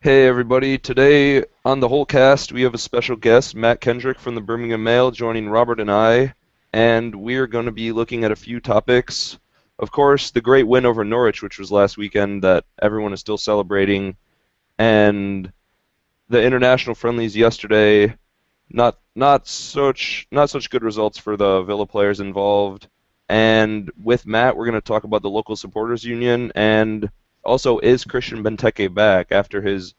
Hey everybody, today on the Holtecast we have a special guest, Mat Kendrick from the Birmingham Mail, joining Robert and I, and we're going to be looking at a few topics. Of course, the great win over Norwich, which was last weekend, that everyone is still celebrating, and the international friendlies yesterday, not such good results for the Villa players involved. And with Matt, we're going to talk about the local supporters union, and also, is Christian Benteke back after his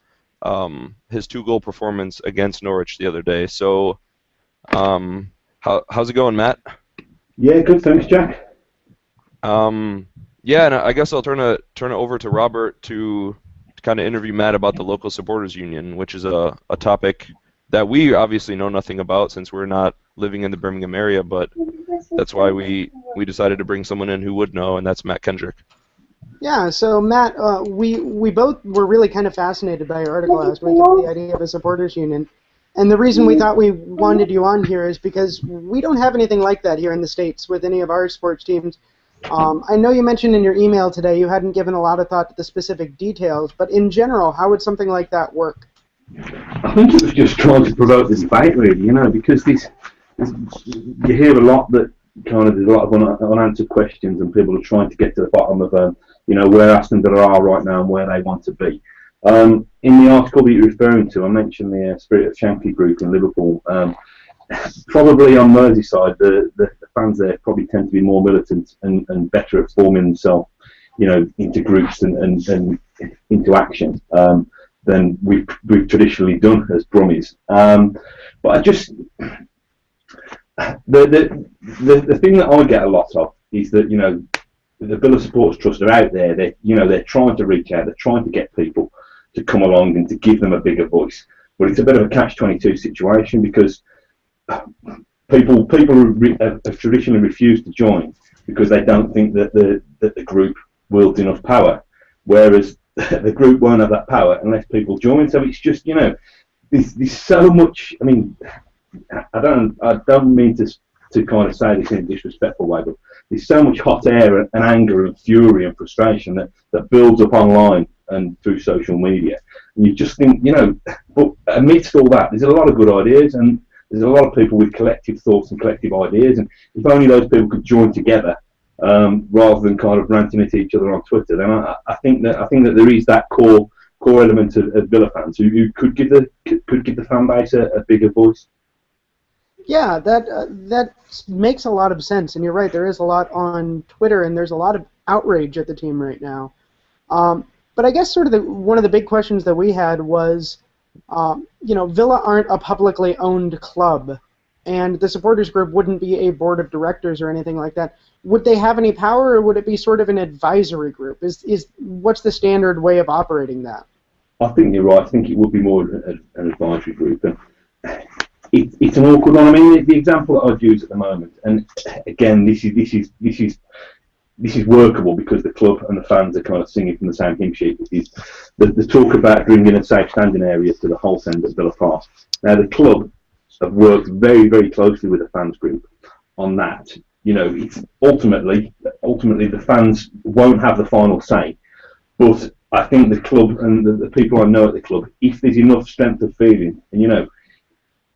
2-goal performance against Norwich the other day? So, how's it going, Matt? Yeah, good. Thanks, Jack. Yeah, and I guess I'll turn it over to Robert to kind of interview Matt about the local supporters union, which is a topic that we obviously know nothing about since we're not living in the Birmingham area, but that's why we decided to bring someone in who would know, and that's Mat Kendrick. Yeah, so Matt, we both were really kind of fascinated by your article last week about the idea of a supporters union. And the reason we thought we wanted you on here is because we don't have anything like that here in the States with any of our sports teams. I know you mentioned in your email today you hadn't given a lot of thought to the specific details, but in general, how would something like that work? I think it was just trying to provoke the debate, really, because you hear a lot that kind of there's a lot of unanswered questions, and people are trying to get to the bottom of where Aston Villa are right now and where they want to be. In the article that you're referring to, I mentioned the Spirit of Shankly group in Liverpool. Probably on Merseyside, the fans there probably tend to be more militant and better at forming themselves, into groups and into action than we've traditionally done as Brummies. But I just the thing that I get a lot of is that the Villa Supporters Trust are out there. They're trying to reach out. They're trying to get people to come along and to give them a bigger voice. But it's a bit of a catch-22 situation because people have traditionally refused to join because they don't think that the group wields enough power, whereas the group won't have that power unless people join. So it's just there's so much. I mean, I don't mean to kind of say this in a disrespectful way, but there's so much hot air and anger and fury and frustration that builds up online and through social media. And you just think, but amidst all that, there's a lot of good ideas and there's a lot of people with collective thoughts and collective ideas. And if only those people could join together rather than kind of ranting at each other on Twitter, then I think that there is that core element of Villa fans who could give the fan base a bigger voice. Yeah, that makes a lot of sense, and you're right. There is a lot on Twitter, and there's a lot of outrage at the team right now. But I guess sort of one of the big questions that we had was, Villa aren't a publicly owned club, and the supporters group wouldn't be a board of directors or anything like that. Would they have any power, or would it be sort of an advisory group? What's the standard way of operating that? I think you're right. I think it would be more an advisory group. And it's an awkward one. I mean, the example that I'd use at the moment, and again, this is workable because the club and the fans are kind of singing from the same hymn sheet. Is the talk about bringing a safe standing area to the Holte end at Villa Park. Now, the club have worked very, very closely with the fans group on that. It's ultimately the fans won't have the final say, but I think the club and the people I know at the club, if there's enough strength of feeling, and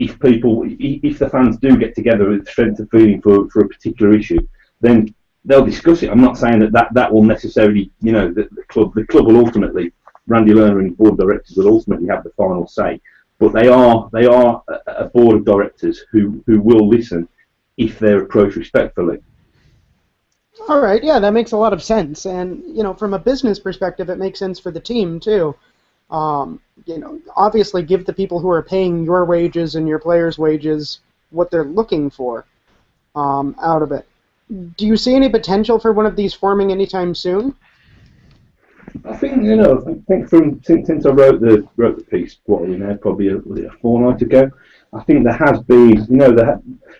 if the fans do get together with strength of feeling for a particular issue, then they'll discuss it. I'm not saying that will necessarily, the club will ultimately, Randy Lerner and his board of directors will ultimately have the final say. But they are a board of directors who will listen if they're approached respectfully. All right, yeah, that makes a lot of sense. And, from a business perspective, it makes sense for the team, too. Obviously give the people who are paying your wages and your players' wages what they're looking for out of it. Do you see any potential for one of these forming anytime soon? I think since I wrote the piece, what are we now? Probably a fortnight ago. I think there has been,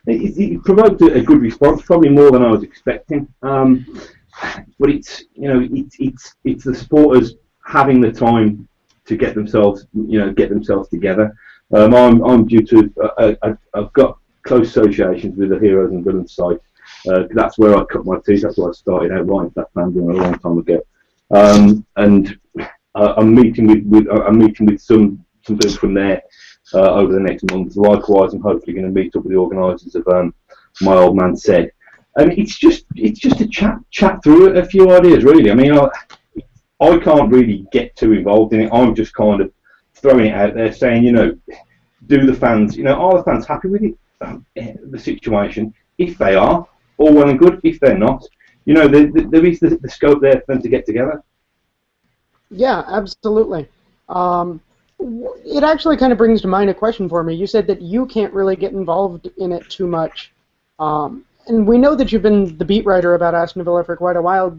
it provoked a good response, probably more than I was expecting. But it's the supporters having the time to get themselves together. I'm due to. I've got close associations with the Heroes and Villains site. That's where I cut my teeth. That's where I started out writing that fanzine a long time ago. And I'm meeting with some people from there over the next month. Likewise, I'm hopefully going to meet up with the organisers of My Old Man Said. And it's just a chat through a few ideas, really. I mean, I can't really get too involved in it. I'm just kind of throwing it out there, saying, do the fans, are the fans happy with it, the situation? If they are, all well and good. If they're not, there is the scope there for them to get together. Yeah, absolutely. It actually kind of brings to mind a question for me. You said that you can't really get involved in it too much. And we know that you've been the beat writer about Aston Villa for quite a while.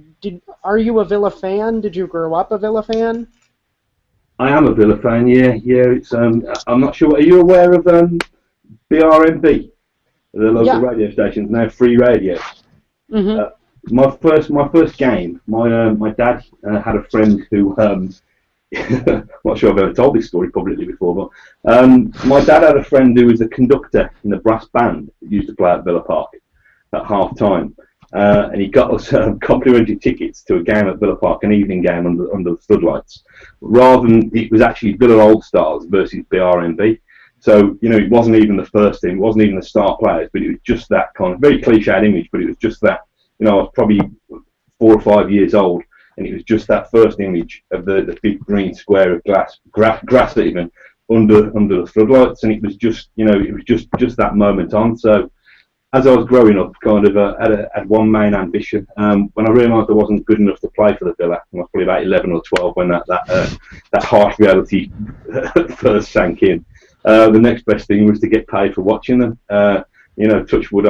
Are you a Villa fan? Did you grow up a Villa fan? I am a Villa fan, yeah. It's I'm not sure. Are you aware of BRMB, the local radio stations, now free radio? Mm-hmm. My first game. My dad had a friend who. I'm not sure I've ever told this story publicly before, but my dad had a friend who was a conductor in the brass band that used to play at Villa Park at half time, and he got us complimentary tickets to a game at Villa Park, an evening game under the floodlights. Rather than it was actually Villa Old Stars versus BRMB, so it wasn't even the first team, it wasn't even the star players, but it was just that kind of very cliched image. But it was just that I was probably 4 or 5 years old. And it was just that first image of the big green square of grass even under the floodlights, and it was just just that moment on. So as I was growing up, kind of had one main ambition. When I realised I wasn't good enough to play for the Villa, I was probably about 11 or 12 when that harsh reality first sank in. The next best thing was to get paid for watching them. Touch wood,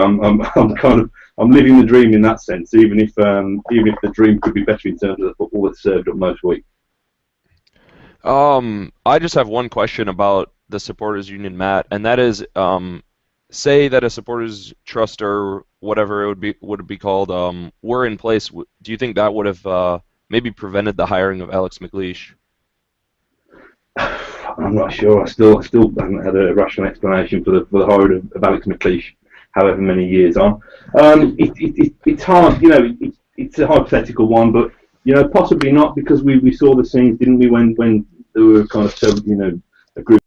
I'm living the dream in that sense, even if the dream could be better in terms of the football that's served up most week. I just have one question about the supporters union, Matt, and that is, say that a supporters trust or whatever it would be called, were in place. Do you think that would have maybe prevented the hiring of Alex McLeish? I'm not sure. I still haven't had a rational explanation for the hiring of Alex McLeish, however many years on. It's hard, it's a hypothetical one, but possibly not, because we saw the scenes, didn't we, when there were kind of a group